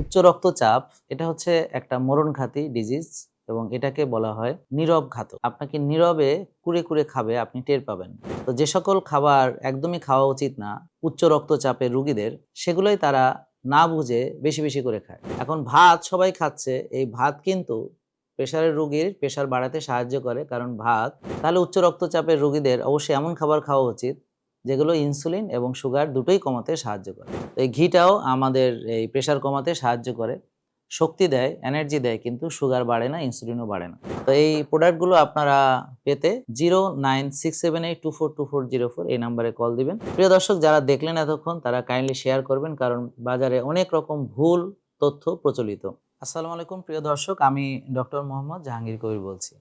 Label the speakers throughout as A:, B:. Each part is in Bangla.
A: উচ্চ রক্তচাপ এটা হচ্ছে একটা মরণঘাতী ডিজিজ এবং এটাকে বলা হয় নীরব ঘাতক। আপনাকে নীরবে কুরে কুরে খাবে, আপনি টের পাবেন। তো যে সকল খাবার একদমই খাওয়া উচিত না উচ্চ রক্তচাপের রোগীদের, সেগুলোই তারা না বুঝে বেশি বেশি করে খায়। এখন ভাত সবাই খাচ্ছে, এই ভাত কিন্তু প্রেশারের রোগীর প্রেশার বাড়াতে সাহায্য করে, কারণ ভাত। তাহলে উচ্চ রক্তচাপের রোগীদের অবশ্যই এমন খাবার খাওয়া উচিত যেগুলো ইনসুলিন এবং সুগার দুটোই কমাতে সাহায্য করে। তো এই ঘিটাও আমাদের এই প্রেশার কমাতে সাহায্য করে, শক্তি দেয়, এনার্জি দেয়, কিন্তু সুগার বাড়ে না, ইনসুলিনও বাড়ে না। তো এই প্রোডাক্টগুলো আপনারা পেতে 09678242404 এই নাম্বারে কল দিবেন। প্রিয় দর্শক, যারা দেখলেন এতক্ষণ তারা কাইন্ডলি শেয়ার করবেন, কারণ বাজারে অনেক রকম ভুল তথ্য প্রচলিত। আসসালামু আলাইকুম প্রিয় দর্শক, আমি ডক্টর মোহাম্মদ জাহাঙ্গীর কবির বলছি।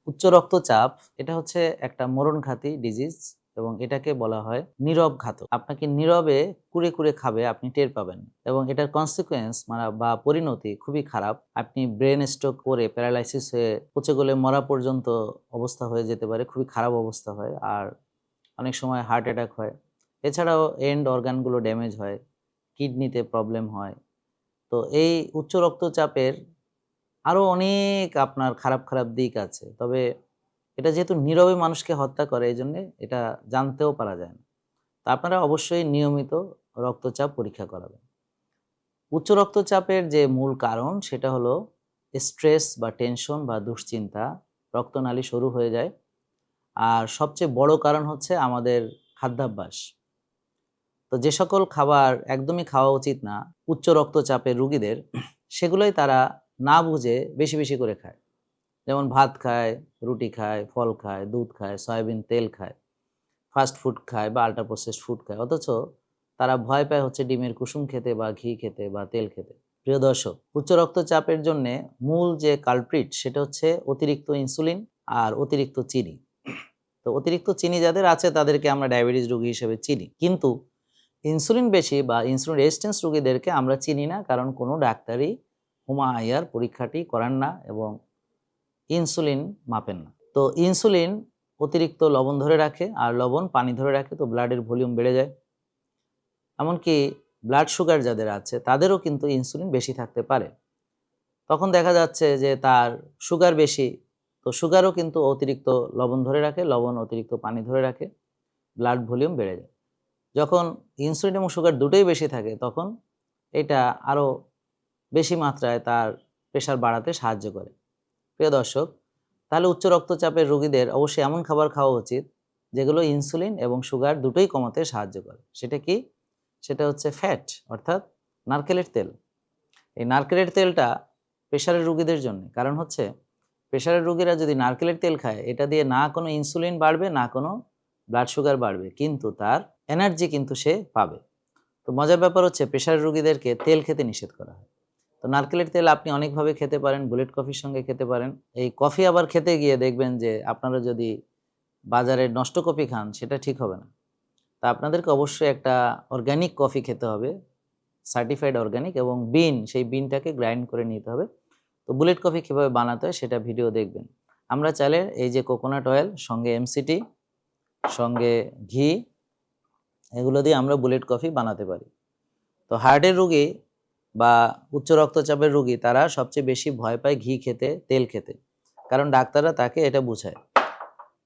A: উচ্চ রক্তচাপ এটা হচ্ছে একটা মরণঘাতী ডিজিজ এবং এটাকে বলা হয় নীরব ঘাতক। আপনাকে নীরবে কুরে কুরে খাবে, আপনি টের পাবেন, এবং এটার কনসিকুয়েন্স বা পরিণতি খুবই খারাপ। আপনি ব্রেন স্ট্রোক করে প্যারালাইসিস হয়ে পচে গলে মরা পর্যন্ত অবস্থা হয়ে যেতে পারে, খুবই খারাপ অবস্থা হয়। আর অনেক সময় হার্ট অ্যাটাক হয়। এছাড়াও এন্ড অর্গানগুলো ড্যামেজ হয়, কিডনিতে প্রবলেম হয়। তো এই উচ্চ রক্তচাপের আরো অনেক আপনার খারাপ খারাপ দিক আছে, তবে এটা যেহেতু নীরবে মানুষকে হত্যা করে, এই জন্য এটা জানতেও পারা যায় না। তো আপনারা অবশ্যই নিয়মিত রক্তচাপ পরীক্ষা করাবেন। উচ্চ রক্তচাপের যে মূল কারণ সেটা হলো স্ট্রেস বা টেনশন বা দুশ্চিন্তা, রক্তনালী সরু হয়ে যায়। আর সবচেয়ে বড় কারণ হচ্ছে আমাদের খাদ্যাভ্যাস। তো যে সকল খাবার একদমই খাওয়া উচিত না উচ্চ রক্তচাপের রোগীদের, সেগুলোই তারা না বুঝে বেশি বেশি করে খায়। যেমন ভাত খায়, রুটি খায়, ফল খায়, দুধ খায়, সয়াবিন তেল খায়, ফাস্ট ফুড খায় বা আল্ট্রা প্রসেসড ফুড খায়, অথচ তারা ভয় পায় হচ্ছে ডিমের কুসুম খেতে বা ঘি খেতে বা তেল খেতে। প্রিয় দর্শক, উচ্চ রক্তচাপের জন্য মূল যে কালপ্রিট সেটা হচ্ছে অতিরিক্ত ইনসুলিন আর অতিরিক্ত চিনি। তো অতিরিক্ত চিনি যাদের আছে তাদেরকে আমরা ডায়াবেটিস রোগী হিসেবে চিনি, কিন্তু ইনসুলিন বেশি বা ইনসুলিন রেজিস্ট্যান্স রোগীদেরকে আমরা চিনি না, কারণ কোনো ডাক্তারই হুমায়ুর পরীক্ষাটি করান না এবং ইনসুলিন মাপেন না। তো ইনসুলিন অতিরিক্ত লবণ ধরে রাখে, আর লবণ পানি ধরে রাখে, তো ব্লাডের ভলিউম বেড়ে যায়। এমনকি ব্লাড সুগার যাদের আছে তাদেরও কিন্তু ইনসুলিন বেশি থাকতে পারে। তখন দেখা যাচ্ছে যে তার সুগার বেশি, তো সুগারও কিন্তু অতিরিক্ত লবণ ধরে রাখে, লবণ অতিরিক্ত পানি ধরে রাখে, ব্লাড ভলিউম বেড়ে যায়। যখন ইনসুলিন এবং সুগার দুটোই বেশি থাকে, তখন এটা আরও বেশি মাত্রায় তার প্রেশার বাড়াতে সাহায্য করে। প্রিয় দর্শক, তাহলে উচ্চ রক্তচাপের রোগীদের অবশ্যই এমন খাবার খাওয়া উচিত যেগুলো ইনসুলিন এবং সুগার দুটোই কমাতে সাহায্য করে। সেটা কি? সেটা হচ্ছে ফ্যাট, অর্থাৎ নারকেলের তেল। এই নারকেলের তেলটা প্রেশারের রোগীদের জন্য, কারণ হচ্ছে প্রেশারের রোগীরা যদি নারকেলের তেল খায়, এটা দিয়ে না কোনো ইনসুলিন বাড়বে, না কোনো ব্লাড সুগার বাড়বে, কিন্তু তার এনার্জি কিন্তু সে পাবে। তো মজার ব্যাপার হচ্ছে প্রেশারের রোগীদেরকে তেল খেতে নিষেধ করা হয়। তো নারকেলের তেল আপনি অনেকভাবে খেতে পারেন, বুলেট কফির সঙ্গে খেতে পারেন। এই কফি আবার খেতে গিয়ে দেখবেন যে আপনারা যদি বাজারের নষ্ট কফি খান, সেটা ঠিক হবে না। তা আপনাদেরকে অবশ্যই একটা অর্গানিক কফি খেতে হবে, সার্টিফাইড অর্গানিক, এবং সেই বিনটাকে গ্রাইন্ড করে নিতে হবে। তো বুলেট কফি কীভাবে বানাতে হয় সেটা ভিডিও দেখবেন। আমরা চাইলে এই যে কোকোনাট অয়েল, সঙ্গে এমসিটি, সঙ্গে ঘি, এগুলো দিয়ে আমরা বুলেট কফি বানাতে পারি। তো হার্টের রোগী বা উচ্চ রক্তচাপের রোগী তারা সবচেয়ে বেশি ভয় পায় ঘি খেতে, তেল খেতে, কারণ ডাক্তাররা তাকে এটা বুঝায়।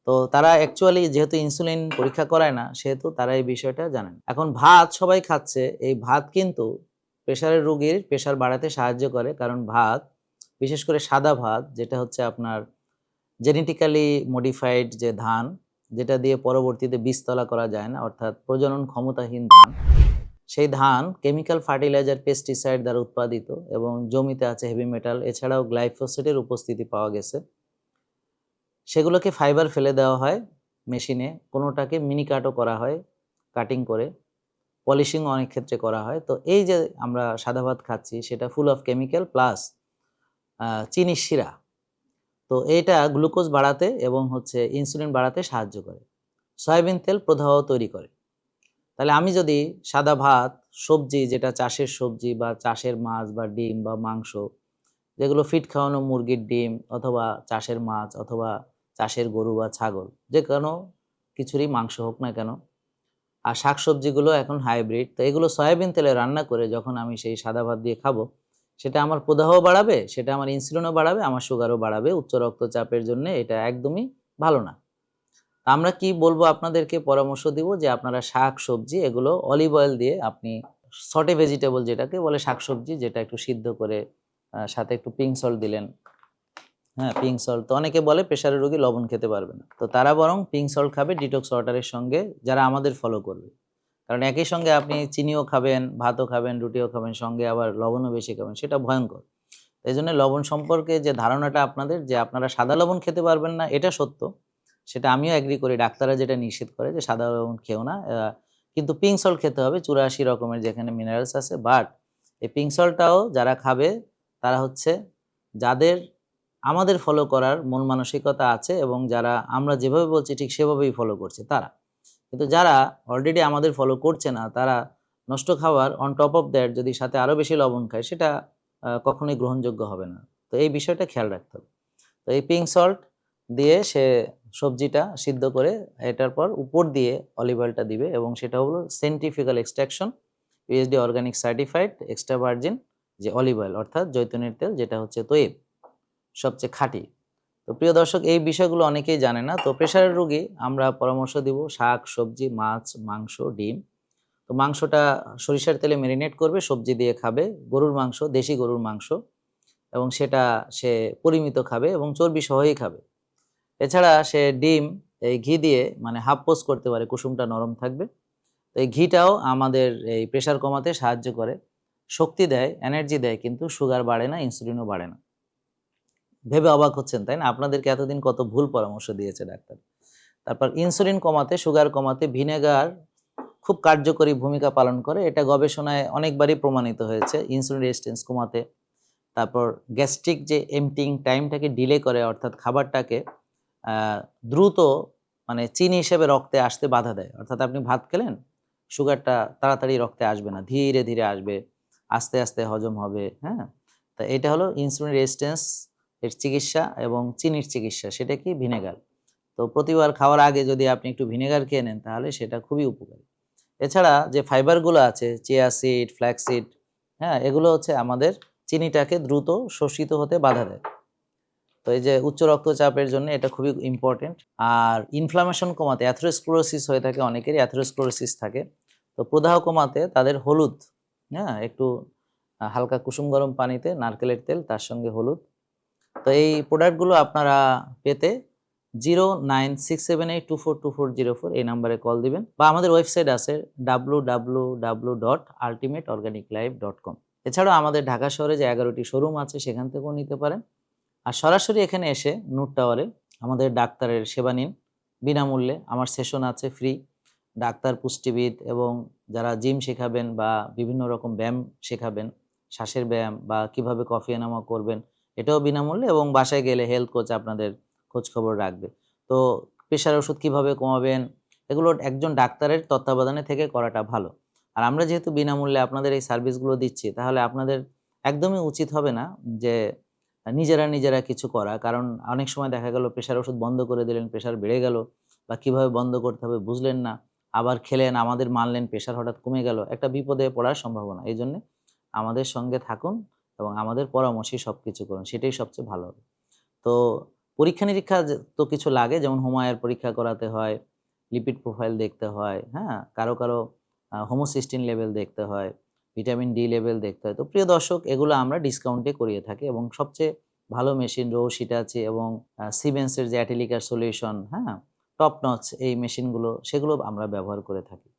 A: তো তারা অ্যাকচুয়ালি যেহেতু ইনসুলিন পরীক্ষা করায় না, সেহেতু তারা এই বিষয়টা জানেন। এখন ভাত সবাই খাচ্ছে, এই ভাত কিন্তু প্রেশারের রোগীর প্রেশার বাড়াতে সাহায্য করে, কারণ ভাত, বিশেষ করে সাদা ভাত, যেটা হচ্ছে আপনার জেনেটিক্যালি মডিফাইড যে ধান, যেটা দিয়ে পরবর্তীতে বীজতলা করা যায় না, অর্থাৎ প্রজনন ক্ষমতাহীন ধান, সেই ধান কেমিক্যাল ফার্টিলাইজার, পেস্টিসাইড দ্বারা উৎপাদিত, এবং জমিতে আছে হেভি মেটাল, এছাড়াও গ্লাইফোসেটের উপস্থিতি পাওয়া গেছে। সেগুলোকে ফাইবার ফেলে দেওয়া হয় মেশিনে, কোনোটাকে মিনি কাটও করা হয়, কাটিং করে পলিশিং অনেক ক্ষেত্রে করা হয়। তো এই যে আমরা সাদা ভাত খাচ্ছি, সেটা ফুল অফ কেমিক্যাল প্লাস চিনির শিরা। তো এটা গ্লুকোজ বাড়াতে এবং হচ্ছে ইনসুলিন বাড়াতে সাহায্য করে। সয়াবিন তেল প্রদাহ তৈরি করে। তাহলে আমি যদি সাদা ভাত, সবজি, যেটা চাষের সবজি বা চাষের মাছ বা ডিম বা মাংস, যেগুলো ফিট খাওয়ানো মুরগির ডিম অথবা চাষের মাছ অথবা চাষের গরু বা ছাগল, যে কোনো কিছুরই মাংস হোক না কেন, আর শাকসবজিগুলো এখন হাইব্রিড, তো এগুলো সয়াবিন তেলে রান্না করে যখন আমি সেই সাদা ভাত দিয়ে খাবো, সেটা আমার প্রদাহও বাড়াবে, সেটা আমার ইনসুলিনও বাড়াবে, আমার সুগারও বাড়াবে। উচ্চ রক্তচাপের জন্য এটা একদমই ভালো না। আমরা কি বলবো আপনাদেরকে, পরামর্শ দিব যে আপনারা শাক-সবজি এগুলো অলিভ অয়েল দিয়ে আপনি সটে ভেজিটেবল যেটাকে বলে, শাকসবজি যেটা একটু সিদ্ধ করে সাথে একটু পিঙ্ক সল্ট দিলেন। হ্যাঁ, পিঙ্ক সল্ট তো অনেকে বলে প্রেশারের রোগী লবণ খেতে পারবে না। তো তারা বরং পিঙ্ক সল্ট খাবে ডিটক্স ওয়াটারের সঙ্গে, যারা আমাদের ফলো করবে। কারণ একই সঙ্গে আপনি চিনিও খাবেন, ভাতও খাবেন, রুটিও খাবেন, সঙ্গে আবার লবণও বেশি খাবেন, সেটা ভয়ঙ্কর। এজন্য লবণ সম্পর্কে যে ধারণাটা আপনাদের, যে আপনারা সাদা লবণ খেতে পারবেন না, এটা সত্য। সেটা আমিও এগ্রি করি। ডাক্তাররা যেটা নিষেধ করে যে সাদা লবণ খেও না। কিন্তু পিঙ্ক সল্ট খেতে হবে ৮৪ রকমের, যেখানে মিনারেলস আছে। বাট এই পিঙ্ক সল্টটাও যারা খাবে তারা হচ্ছে যাদের আমাদের ফলো করার মন মানসিকতা আছে এবং যারা আমরা যেভাবে বলছি ঠিক সেভাবেই ফলো করছে তারা। কিন্তু যারা অলরেডি আমাদের ফলো করছে না, তারা নষ্ট খাবার অন টপ অফ দ্যাট যদি সাথে আরও বেশি লবণ খায়, সেটা কখনোই গ্রহণযোগ্য হবে না। তো এই বিষয়টা খেয়াল রাখতে হবে। তো এই পিঙ্ক সল্ট দিয়ে সে সবজিটা সিদ্ধ করে এটার পর উপর দিয়ে অলিভ অয়েলটা দিবে, এবং সেটা হলো centrifugal extraction USD organic certified extra virgin যে অলিভ অয়েল, অর্থাৎ জৈতুনের তেল, যেটা হচ্ছে তৈব, সবচেয়ে খাঁটি। তো প্রিয় দর্শক, এই বিষয়গুলো অনেকেই জানে না। তো প্রেশারের রোগী আমরা পরামর্শ দিব শাক, সবজি, মাছ, মাংস, ডিম। তো মাংসটা সরিষার তেলে মেরিনেট করবে, সবজি দিয়ে খাবে, গরুর মাংস, দেশি গরুর মাংস, এবং সেটা সে পরিমিত খাবে এবং চর্বি সহই খাবে। এছাড়া সে ডিম এই ঘি দিয়ে মানে হাফ পোস্ট করতে পারে, কুসুমটা নরম থাকবে। তো এই ঘিটাও আমাদের এই প্রেশার কমাতে সাহায্য করে, শক্তি দেয়, এনার্জি দেয়, কিন্তু সুগার বাড়ে না, ইনসুলিনও বাড়ে না। ভেবে অবাক হচ্ছেন তাই না? আপনাদেরকে এতদিন কত ভুল পরামর্শ দিয়েছে ডাক্তার। তারপর ইনসুলিন কমাতে, সুগার কমাতে ভিনেগার খুব কার্যকরী ভূমিকা পালন করে। এটা গবেষণায় অনেকবারই প্রমাণিত হয়েছে ইনসুলিন রেজিস্ট্যান্স কমাতে। তারপর গ্যাস্ট্রিক যে এম্পটিং টাইমটাকে ডিলে করে, অর্থাৎ খাবারটাকে দ্রুত মানে চিনি হিসেবে রক্তে আসতে বাধা দেয়। অর্থাৎ আপনি ভাত খেলেন, সুগারটা তাড়াতাড়ি রক্তে আসবে না, ধীরে ধীরে আসবে, আস্তে আস্তে হজম হবে। হ্যাঁ, তা এটা হলো ইনসুলিন রেজিস্ট্যান্স এর চিকিৎসা এবং চিনির চিকিৎসা, সেটা কি ভিনেগার। তো প্রতিবার খাওয়ার আগে যদি আপনি একটু ভিনেগার খেয়ে নেন, তাহলে সেটা খুবই উপকারী। এছাড়া যে ফাইবারগুলো আছে, চিয়া সিড, ফ্ল্যাক্স সিড, হ্যাঁ, এগুলো হচ্ছে আমাদের চিনিটাকে দ্রুত শোষিত হতে বাধা দেয়। তো এই যে উচ্চ রক্তচাপের জন্য এটা খুবই ইম্পর্টেন্ট। আর ইনফ্লামেশন কমাতে, অ্যাথেরোস্ক্লেরোসিস হয়ে থাকে অনেকেরই, অ্যাথেরোস্ক্লেরোসিস থাকে, তো প্রদাহ কমাতে তাদের হলুদ, হ্যাঁ, একটু হালকা কুসুম গরম পানিতে নারকেলের তেল, তার সঙ্গে হলুদ। তো এই প্রোডাক্টগুলো আপনারা পেতে 0967824240 এই নাম্বারে কল দিবেন, বা আমাদের ওয়েবসাইট আছে www.ultimateorganiclife.com। এছাড়াও আমাদের ঢাকা শহরে যে 11টি শোরুম আছে, সেখান থেকেও নিতে পারেন। আর সরাসরি এখানে এসে নূর টাওয়ারে আমাদের ডাক্তারের সেবা নিন বিনামূল্যে। আমার সেশন আছে ফ্রি, ডাক্তার, পুষ্টিবিদ এবং যারা জিম শেখাবেন বা বিভিন্ন রকম ব্যায়াম শেখাবেন, শ্বাসের ব্যায়াম বা কিভাবে কফি এনামা করবেন, এটাও বিনামূল্যে, এবং বাসায় গেলে হেলথ কোচ আপনাদের খোঁজ খবর রাখবে। তো প্রেশার ওষুধ কিভাবে কমাবেন, এগুলো একজন ডাক্তারের তত্ত্বাবধানে থেকে করাটা ভালো। আর আমরা যেহেতু বিনামূল্যে আপনাদের এই সার্ভিসগুলো দিচ্ছি, তাহলে আপনাদের একদমই উচিত হবে না যে নিজেরা কিছু করা। কারণ অনেক সময় দেখা গেল প্রেশার ওষুধ বন্ধ করে দিলেন, প্রেশার বেড়ে গেল, বা কিভাবে বন্ধ করতে হবে বুঝলেন না, আবার খেলেন, আমাদের মানলেন, প্রেশার হঠাৎ কমে গেল, একটা বিপদে পড়ার সম্ভাবনা। এই জন্যে আমাদের সঙ্গে থাকুন এবং আমাদের পরামর্শেই সবকিছু করুন, সেটাই সবচেয়ে ভালো হবে। তো পরীক্ষা-নিরীক্ষা তো কিছু লাগে, যেমন হোমায়ার পরীক্ষা করাতে হয়, লিপিড প্রোফাইল দেখতে হয়, হ্যাঁ? কারো হোমোসিস্টিন লেভেল দেখতে হয়, ভিটামিন ডি লেভেল দেখতে হয়। তো প্রিয় দর্শক, এগুলো আমরা ডিসকাউন্টে করিয়ে থাকি, এবং সবচেয়ে ভালো মেশিন রোজ, হিটাচি এবং সিমেন্সের যে অ্যাটিলিকার সলিউশন, হ্যাঁ? টপ নচ এই মেশিনগুলো, সেগুলো আমরা ব্যবহার করে থাকি।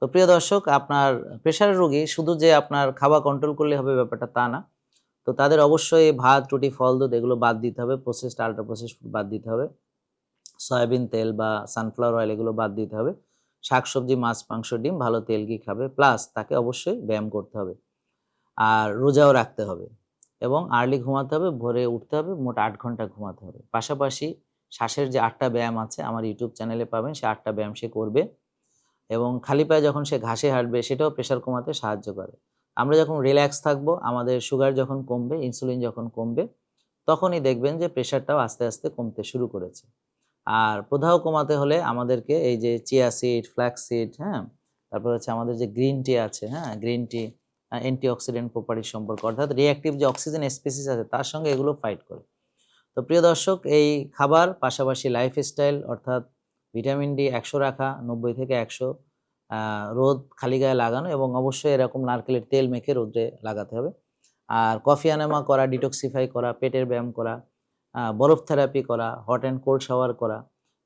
A: তো প্রিয় দর্শক, আপনার প্রেশার রোগী শুধু যে আপনার খাওয়া কন্ট্রোল করলে হবে ব্যাপারটা তা না। তো তাদের অবশ্যই ভাত, রুটি, ফল, দুধ এগুলো বাদ দিতে হবে। প্রসেসড, আল্ট্রা প্রসেসড ফুড বাদ দিতে হবে। সয়াবিন তেল বা সানফ্লাওয়ার অয়েল এগুলো বাদ দিতে হবে। শাকসবজি, মাছ, মাংস, ডিম, ভালো তেল ঘি খাবে। প্লাস তাকে অবশ্যই ব্যায়াম করতে হবে। আর রোজাও রাখতে হবে, এবং আর্লি ঘুমাতে হবে, ভোরে উঠতে হবে, মোট ৮ ঘন্টা ঘুমাতে হবে। পাশাপাশি শ্বাসের যে ৮ টা ব্যায়াম আছে আমার ইউটিউব চ্যানেলে পাবেন, সে ৮ টা ব্যায়াম সে করবে, এবং খালি পায়ে যখন সে ঘাসে হাঁটবে সেটাও প্রেশার কমাতে সাহায্য করে। আমরা যখন রিল্যাক্স থাকবো, আমাদের সুগার যখন কমবে, ইনসুলিন যখন কমবে, তখনই দেখবেন যে প্রেশারটাও আস্তে আস্তে কমতে শুরু করেছে। আর প্রদাহ কমাতে হলে আমাদেরকে এই যে চিয়া সিড, ফ্ল্যাক্স সিড, হ্যাঁ? তারপর হচ্ছে আমাদের যে গ্রিন টি আছে, হ্যাঁ? গ্রিন টি, অ্যান্টিঅক্সিডেন্ট প্রপার্টির সম্পর্কে, অর্থাৎ রিঅ্যাক্টিভ যে অক্সিজেন স্পিসিস আছে তার সঙ্গে এগুলো ফাইট করে। তো প্রিয় দর্শক, এই খাবার পাশাপাশি লাইফস্টাইল অর্থাৎ ভিটামিন ডি ১০০ রাখা, ৯০ থেকে ১০০, রোদ খালি গায়ে লাগানো এবং অবশ্যই এরকম নারকেলের তেল মেখে রোদে লাগাতে হবে। আর কফি এনেমা করা, ডিটক্সিফাই করা, পেটের ব্যায়াম করা, বরফ থেরাপি করা, হট অ্যান্ড কোল্ড শাওয়ার করা।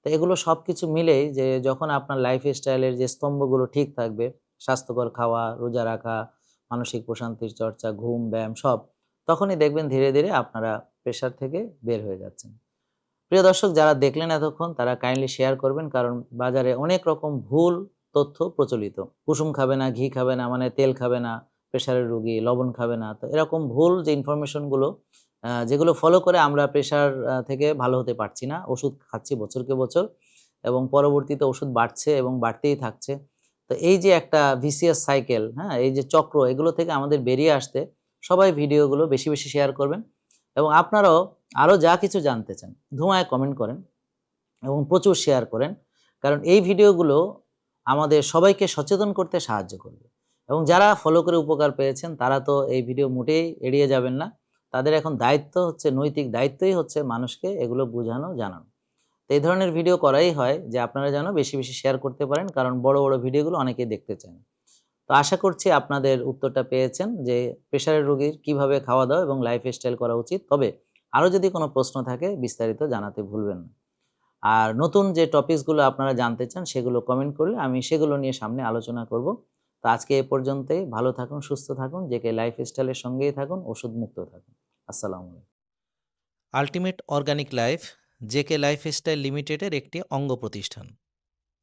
A: তো এগুলো সবকিছু মিলেই যে যখন আপনার লাইফস্টাইলের যে স্তম্ভগুলো ঠিক থাকবে, স্বাস্থ্যকর খাওয়া, রোজা রাখা, মানসিক প্রশান্তির চর্চা, ঘুম, ব্যায়াম সব, তখনই দেখবেন ধীরে, ধীরে আপনারা প্রেশার থেকে বের হয়ে যাচ্ছেন। প্রিয় দর্শক, যারা দেখলেন এতক্ষণ তারা কাইন্ডলি শেয়ার করবেন, কারণ বাজারে অনেক রকম ভুল তথ্য প্রচলিত। কুসুম খাবে না, ঘি খাবে না মানে তেল খাবে না, প্রেশারের রোগী, লবণ খাবে না। তো এরকম ভুল যে ইনফরমেশনগুলো যেগুলো ফলো করে আমরা প্রেশার থেকে ভালো হতে পারছি না। ওষুধ খাচ্ছি বছরকে বছর এবং পরবর্তীতে ওষুধ বাড়ছে এবং বাড়তেই থাকছে। তো এই যে একটা ভিসিয়াস সাইকেল, হ্যাঁ? এই যে চক্র, এগুলো থেকে আমাদের বেরিয়ে আসতে সবাই ভিডিওগুলো বেশি, বেশি শেয়ার করবেন এবং আপনারাও আরো যা কিছু জানতে চান ধোঁয়ায় কমেন্ট করেন এবং প্রচুর শেয়ার করেন। কারণ এই ভিডিওগুলো আমাদের সবাইকে সচেতন করতে সাহায্য করবে এবং যারা ফলো করে উপকার পেয়েছেন তারা তো এই ভিডিও মোটেই এড়িয়ে যাবেন না। তাদের এখন দায়িত্ব হচ্ছে, নৈতিক দায়িত্বই হচ্ছে মানুষকে এগুলো বোঝানো, জানানো। তো এই ধরনের ভিডিও করাই হয় যে আপনারা যেন বেশি, বেশি শেয়ার করতে পারেন, কারণ বড়, বড় ভিডিওগুলো অনেকেই দেখতে চায় না। তো আশা করছি আপনাদের উত্তরটা পেয়েছেন যে প্রেশারের রোগীর কিভাবে খাওয়া-দাওয়া এবং লাইফস্টাইল করা উচিত। তবে আরো যদি কোনো প্রশ্ন থাকে বিস্তারিত জানাতে ভুলবেন না। আর নতুন যে টপিকসগুলো আপনারা জানতে চান সেগুলো কমেন্ট করলে আমি সেগুলো নিয়ে সামনে আলোচনা করব। তো আজকে এ পর্যন্তই। ভালো থাকুন, সুস্থ থাকুন, জেকে লাইফস্টাইলের সঙ্গেই থাকুন, ওষুধ মুক্ত থাকুন। আসসালামু আলাইকুম। Ultimate organic life JK lifestyle লিমিটেডের একটি অঙ্গ প্রতিষ্ঠান।